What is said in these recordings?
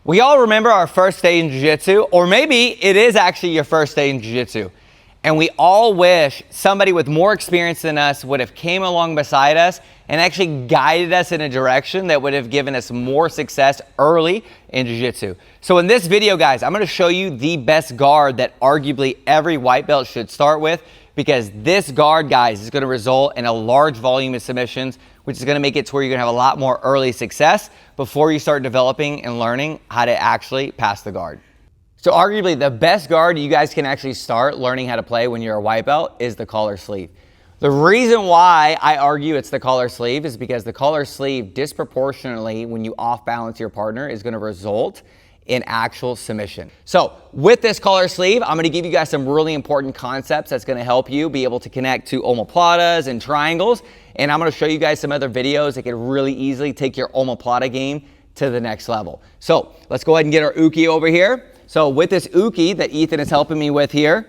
We all remember our first day in jiu-jitsu, or maybe it is actually your first day in jiu-jitsu. And we all wish somebody with more experience than us would have came along beside us and actually guided us in a direction that would have given us more success early in jiu-jitsu. So in this video, guys, I'm going to show you the best guard that arguably every white belt should start with, because this guard, guys, is going to result in a large volume of submissions, which is going to make it to where you're going to have a lot more early success before you start developing and learning how to actually pass the guard. So arguably the best guard you guys can actually start learning how to play when you're a white belt is the collar sleeve. The reason why I argue it's the collar sleeve is because the collar sleeve disproportionately, when you off balance your partner, is going to result in actual submission. So with this collar sleeve, I'm going to give you guys some really important concepts that's going to help you be able to connect to omoplatas and triangles. And I'm going to show you guys some other videos that can really easily take your omoplata game to the next level. So let's go ahead and get our uke over here. So with this uke that Ethan is helping me with here,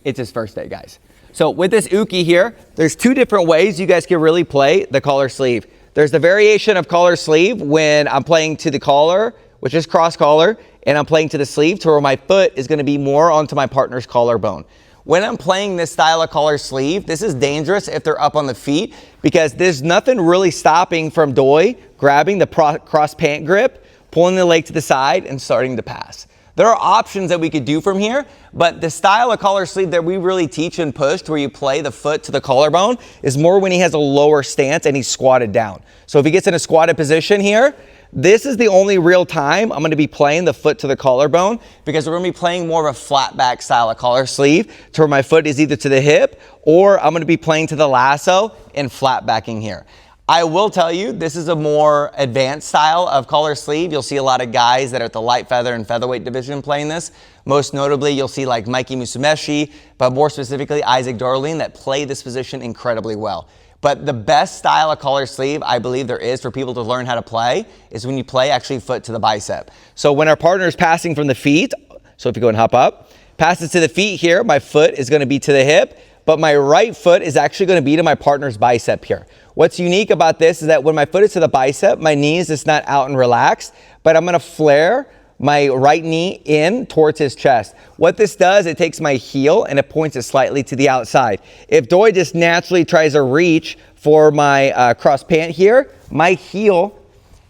it's his first day, guys. So with this uke here, there's two different ways you guys can really play the collar sleeve. There's the variation of collar sleeve when I'm playing to the collar, which is cross collar, and I'm playing to the sleeve to where my foot is going to be more onto my partner's collarbone. When I'm playing this style of collar sleeve, this is dangerous if they're up on the feet, because there's nothing really stopping from Doi grabbing the cross pant grip, pulling the leg to the side, and starting to pass. There are options that we could do from here, but the style of collar sleeve that we really teach and push, to where you play the foot to the collarbone, is more when he has a lower stance and he's squatted down. So if he gets in a squatted position here, this is the only real time I'm going to be playing the foot to the collarbone, because we're going to be playing more of a flat back style of collar sleeve to where my foot is either to the hip, or I'm going to be playing to the lasso and flat backing here. I will tell you, this is a more advanced style of collar sleeve. You'll see a lot of guys that are at the light feather and featherweight division playing this. Most notably, you'll see like Mikey Musumeci, but more specifically Isaac Darling, that play this position incredibly well. But the best style of collar sleeve I believe there is for people to learn how to play is when you play actually foot to the bicep. So when our partner is passing from the feet, so if you go and hop up, passes to the feet here, my foot is going to be to the hip, but my right foot is actually going to be to my partner's bicep here. What's unique about this is that when my foot is to the bicep, my knee is just not out and relaxed, but I'm going to flare my right knee in towards his chest. What this does, it takes my heel and it points it slightly to the outside. If Doi just naturally tries to reach for my cross pant here, my heel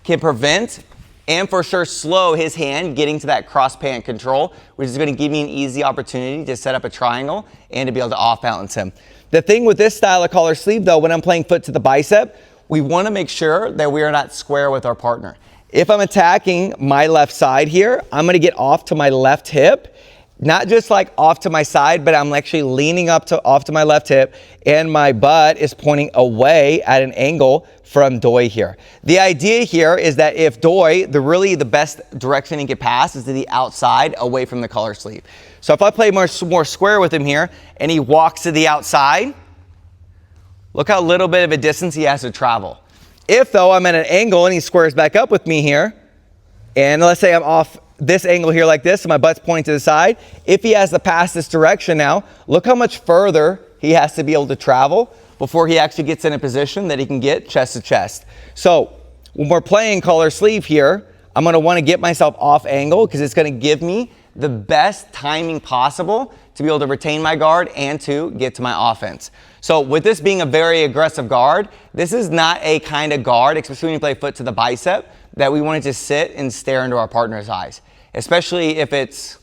can prevent and for sure slow his hand getting to that cross pant control, which is going to give me an easy opportunity to set up a triangle and to be able to off balance him. The thing with this style of collar sleeve though, when I'm playing foot to the bicep, we want to make sure that we are not square with our partner. If I'm attacking my left side here, I'm going to get off to my left hip, not just like off to my side, but I'm actually leaning off to my left hip, and my butt is pointing away at an angle from Doi here. The idea here is that if Doi, the best direction he can pass is to the outside away from the collar sleeve. So if I play more square with him here and he walks to the outside, look how little bit of a distance he has to travel. If though I'm at an angle and he squares back up with me here, and let's say I'm off this angle here like this, so my butt's pointing to the side, if he has to pass this direction now, look how much further he has to be able to travel before he actually gets in a position that he can get chest to chest. So when we're playing collar sleeve here, I'm going to want to get myself off angle, because it's going to give me the best timing possible to be able to retain my guard and to get to my offense. So with this being a very aggressive guard, this is not a kind of guard, especially when you play foot to the bicep, that we want to just sit and stare into our partner's eyes, especially if it's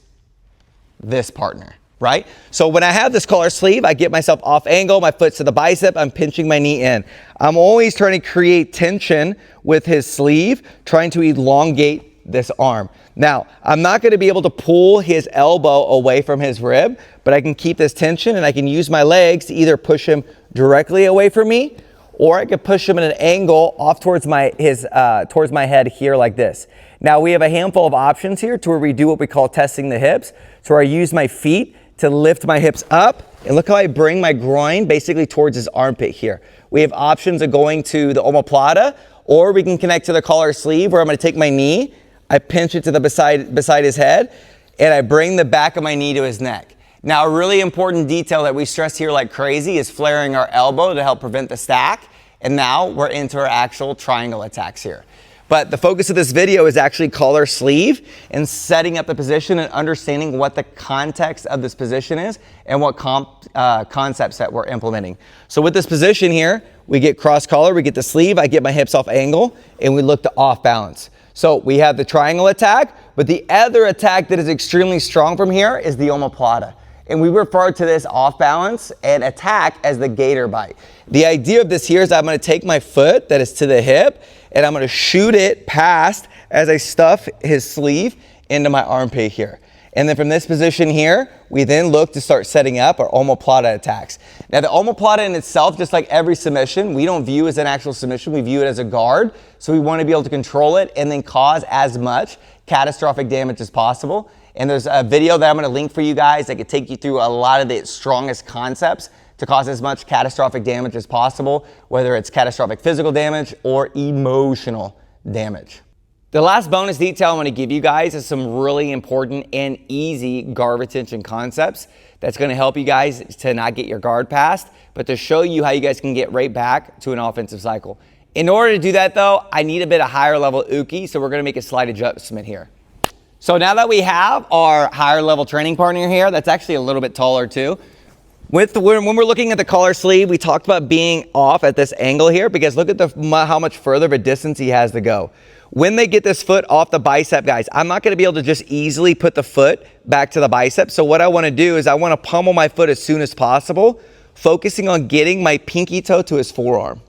this partner, right? So when I have this collar sleeve, I get myself off angle, my foot's to the bicep, I'm pinching my knee in. I'm always trying to create tension with his sleeve, trying to elongate this arm. Now, I'm not going to be able to pull his elbow away from his rib, but I can keep this tension and I can use my legs to either push him directly away from me, or I could push him at an angle off towards my head here like this. Now we have a handful of options here to where we do what we call testing the hips. So I use my feet to lift my hips up, and look how I bring my groin basically towards his armpit here. We have options of going to the omoplata, or we can connect to the collar sleeve, where I'm going to take my knee, I pinch it to the beside his head, and I bring the back of my knee to his neck. Now, a really important detail that we stress here like crazy is flaring our elbow to help prevent the stack. And now we're into our actual triangle attacks here. But the focus of this video is actually collar sleeve and setting up the position and understanding what the context of this position is and what concepts that we're implementing. So with this position here, we get cross collar, we get the sleeve, I get my hips off angle, and we look to off balance. So we have the triangle attack, but the other attack that is extremely strong from here is the omoplata. And we refer to this off balance and attack as the gator bite. The idea of this here is I'm going to take my foot that is to the hip and I'm going to shoot it past as I stuff his sleeve into my armpit here. And then from this position here, we then look to start setting up our omoplata attacks. Now the omoplata in itself, just like every submission, we don't view as an actual submission, we view it as a guard. So we want to be able to control it and then cause as much catastrophic damage as possible. And there's a video that I'm going to link for you guys that could take you through a lot of the strongest concepts to cause as much catastrophic damage as possible, whether it's catastrophic physical damage or emotional damage. The last bonus detail I want to give you guys is some really important and easy guard retention concepts that's going to help you guys to not get your guard passed, but to show you how you guys can get right back to an offensive cycle. In order to do that though, I need a bit of higher level uke, so we're going to make a slight adjustment here. So now that we have our higher level training partner here, that's actually a little bit taller too. When we're looking at the collar sleeve, we talked about being off at this angle here because look at how much further of a distance he has to go. When they get this foot off the bicep, guys, I'm not going to be able to just easily put the foot back to the bicep. So what I want to do is I want to pummel my foot as soon as possible, focusing on getting my pinky toe to his forearm.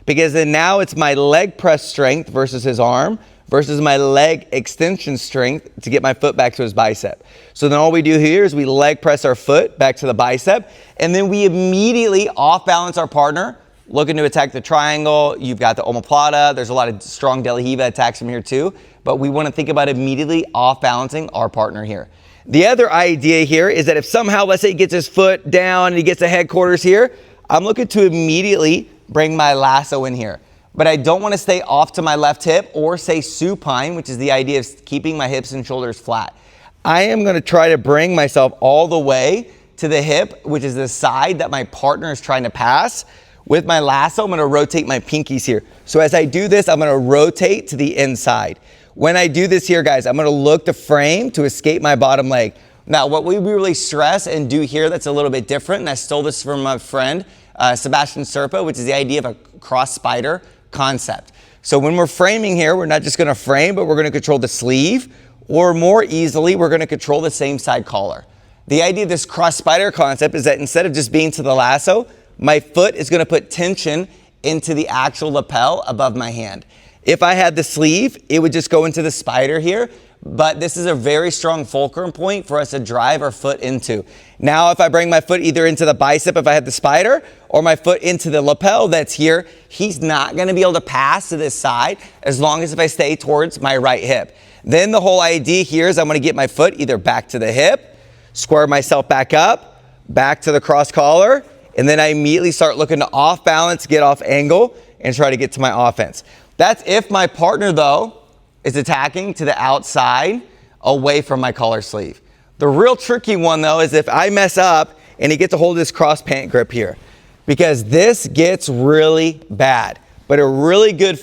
Because then now it's my leg press strength versus his arm versus my leg extension strength to get my foot back to his bicep. So then all we do here is we leg press our foot back to the bicep, and then we immediately off balance our partner, looking to attack the triangle. You've got the omoplata. There's a lot of strong Delahiva attacks from here too, but we want to think about immediately off balancing our partner here. The other idea here is that if somehow, let's say he gets his foot down and he gets the headquarters here, I'm looking to immediately bring my lasso in here. But I don't want to stay off to my left hip or say supine, which is the idea of keeping my hips and shoulders flat. I am going to try to bring myself all the way to the hip, which is the side that my partner is trying to pass. With my lasso, I'm going to rotate my pinkies here. So as I do this, I'm going to rotate to the inside. When I do this here, guys, I'm going to look to frame to escape my bottom leg. Now, what we really stress and do here that's a little bit different, and I stole this from my friend, Sebastian Serpa, which is the idea of a cross spider concept. So when we're framing here, we're not just going to frame, but we're going to control the sleeve, or more easily, we're going to control the same side collar. The idea of this cross spider concept is that instead of just being to the lasso, my foot is going to put tension into the actual lapel above my hand. If I had the sleeve, it would just go into the spider here, but this is a very strong fulcrum point for us to drive our foot into. Now, if I bring my foot either into the bicep if I had the spider, or my foot into the lapel that's here, he's not going to be able to pass to this side as long as if I stay towards my right hip. Then the whole idea here is I'm going to get my foot either back to the hip, square myself back up, back to the cross collar, and then I immediately start looking to off balance, get off angle, and try to get to my offense. That's if my partner, though, is attacking to the outside away from my collar sleeve. The real tricky one, though, is if I mess up and he gets a hold of this cross pant grip here, because this gets really bad. But a really good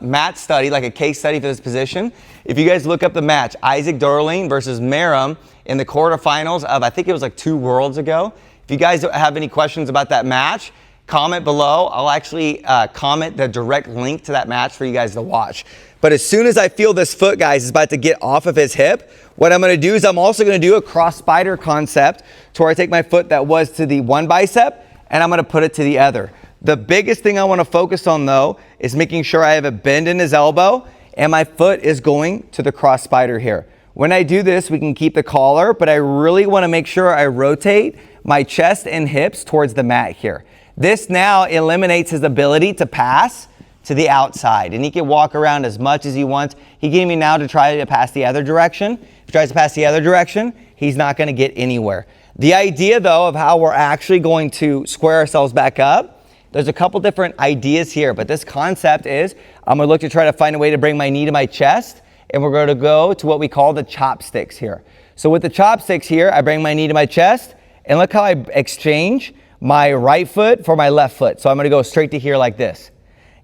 match study, like a case study for this position, if you guys look up the match, Isaac Darling versus Merrim in the quarterfinals of, I think it was like 2 worlds ago. If you guys have any questions about that match, comment below. I'll actually comment the direct link to that match for you guys to watch. But as soon as I feel this foot, guys, is about to get off of his hip, what I'm going to do is I'm also going to do a cross spider concept to where I take my foot that was to the one bicep and I'm going to put it to the other. The biggest thing I want to focus on, though, is making sure I have a bend in his elbow and my foot is going to the cross spider here. When I do this, we can keep the collar, but I really want to make sure I rotate my chest and hips towards the mat here. This now eliminates his ability to pass to the outside, and he can walk around as much as he wants. He gave me now to try to pass the other direction. If he tries to pass the other direction, he's not going to get anywhere. The idea, though, of how we're actually going to square ourselves back up, there's a couple different ideas here, but this concept is I'm going to look to try to find a way to bring my knee to my chest, and we're going to go to what we call the chopsticks here. So with the chopsticks here, I bring my knee to my chest, and look how I exchange my right foot for my left foot. So I'm going to go straight to here like this.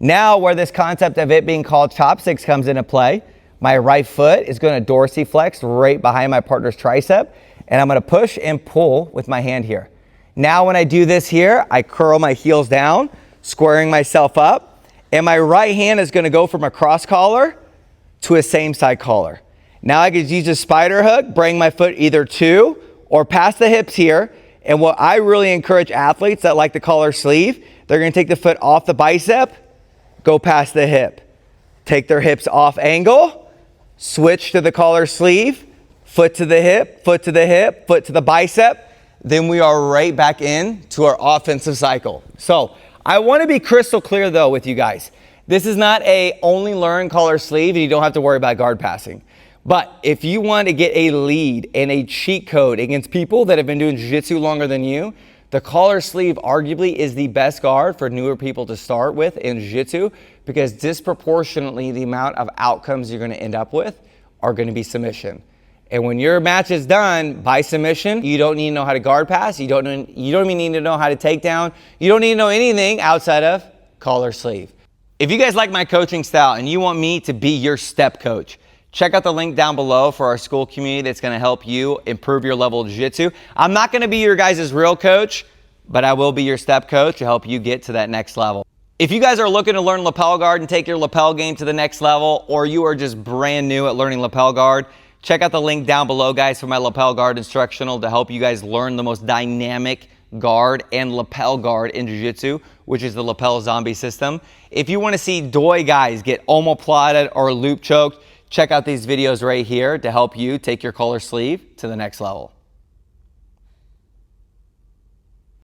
Now where this concept of it being called chopsticks comes into play, my right foot is going to dorsiflex right behind my partner's tricep, and I'm going to push and pull with my hand here. Now when I do this here, I curl my heels down, squaring myself up, and my right hand is going to go from a cross collar to a same side collar. Now I could use a spider hook, bring my foot either to or past the hips here. And what I really encourage athletes that like the collar sleeve, they're going to take the foot off the bicep, go past the hip. Take their hips off angle, switch to the collar sleeve, foot to the hip, foot to the hip, foot to the bicep. Then we are right back in to our offensive cycle. So I want to be crystal clear though with you guys. This is not a only learn collar sleeve and you don't have to worry about guard passing. But if you want to get a lead and a cheat code against people that have been doing jiu-jitsu longer than you, the collar sleeve arguably is the best guard for newer people to start with in jiu-jitsu, because disproportionately the amount of outcomes you're going to end up with are going to be submission. And when your match is done by submission, you don't need to know how to guard pass. You don't even need to know how to take down. You don't need to know anything outside of collar sleeve. If you guys like my coaching style and you want me to be your step coach, check out the link down below for our school community that's going to help you improve your level of jiu-jitsu. I'm not going to be your guys' real coach, but I will be your step coach to help you get to that next level. If you guys are looking to learn lapel guard and take your lapel game to the next level, or you are just brand new at learning lapel guard, check out the link down below, guys, for my lapel guard instructional to help you guys learn the most dynamic guard and lapel guard in jiu-jitsu, which is the lapel zombie system. If you want to see doi guys get omoplated or loop choked, check out these videos right here to help you take your collar sleeve to the next level.